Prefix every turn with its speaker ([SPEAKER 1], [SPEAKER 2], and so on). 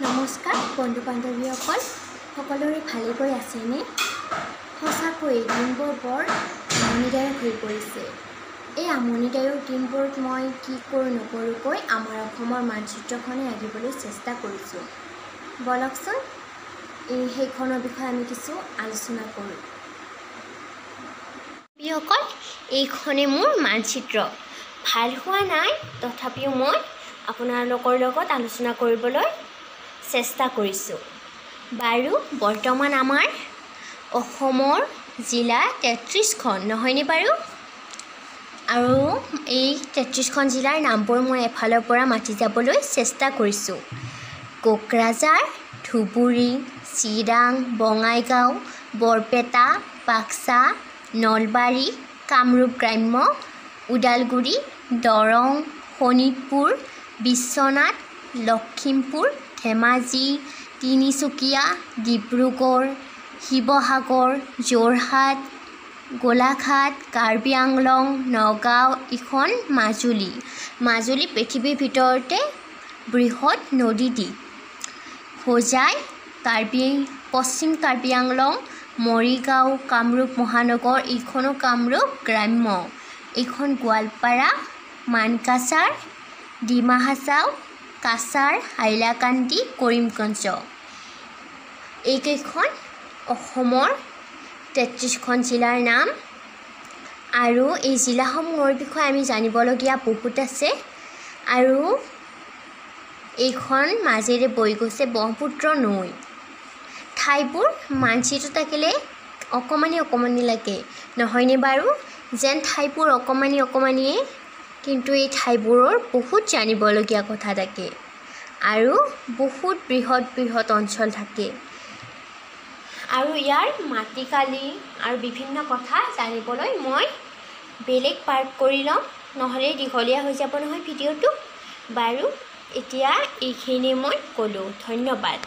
[SPEAKER 1] নমস্কাৰ বন্ধু বান্ধৱীসকল সকলোৰে ভালে গৈ আছেনে সঁচাকৈ দিনবোৰ বৰ আমনিদায়ক হৈ পৰিছে এই আমনিদায়ক দিনবোৰত মই কি কৰোঁ নকৰোঁকৈ আমাৰ অসমৰ মানচিত্ৰখনে আঁকিবলৈ চেষ্টা কৰিছোঁ বলকচোন সেইখনৰ বিষয়ে আমি কিছু আলোচনা কৰোঁ বিসকল এইখনে মোৰ মানচিত্ৰ ভাল হোৱা নাই তথাপিও মই আপোনালোকৰ লগত আলোচনা কৰিবলৈ চেষ্টা কৰিছোঁ বাৰু বৰ্তমান আমাৰ অসমৰ জিলা 33খন নহয়নে বাৰু আৰু এই 33খন জিলাৰ নামবোৰ মই এফালৰ পৰা মাতি যাবলৈ চেষ্টা কৰিছোঁ কোকৰাঝাৰ ধুবুৰী চিৰাং বঙাইগাঁও বৰপেটা বাক্সা নলবাৰী কামৰূপ গ্ৰাম্য ওদালগুৰি দৰং শোণিতপুৰ বিশ্বনাথ লখিমপুৰ ধেমাজি তিনিচুকীয়া ডিব্ৰুগড় শিৱসাগৰ যোৰহাট গোলাঘাট কাৰ্বি আংলং নগাঁও ইখন মাজুলী পৃথিৱীৰ ভিতৰতে বৃহৎ নদী দ্বীপ হোজাই পশ্চিম কাৰ্বি আংলং মৰিগাঁও কামৰূপ মহানগৰ ইখনো কামৰূপ গ্ৰাম্য এইখন গোৱালপাৰা মানকাছাৰ ডিমা হাছাও কাছাৰ হাইলাকান্দি কৰিমগঞ্জ এইকেইখন অসমৰ 33খন জিলাৰ নাম আৰু এই জিলাসমূহৰ বিষয়ে আমি জানিবলগীয়া বহুত আছে আৰু এইখন মাজেৰে বৈ গৈছে ব্ৰহ্মপুত্ৰ নৈ ঠাইবোৰ মানচিত্ৰ থাকিলে অকণমানি লাগে নহয়নে বাৰু যেন ঠাইবোৰ অকণমানিয়ে কিন্তু এই ঠাইবোৰৰ বহুত জানিবলগীয়া কথা থাকে আৰু বহুত বৃহৎ অঞ্চল থাকে আৰু ইয়াৰ মাটিকালি আৰু বিভিন্ন কথা জানিবলৈ মই বেলেগ পাৰ্ট কৰি ল'ম নহ'লে দীঘলীয়া হৈ যাব নহয় ভিডিঅ'টো বাৰু এতিয়া এইখিনি মই ক'লোঁ ধন্যবাদ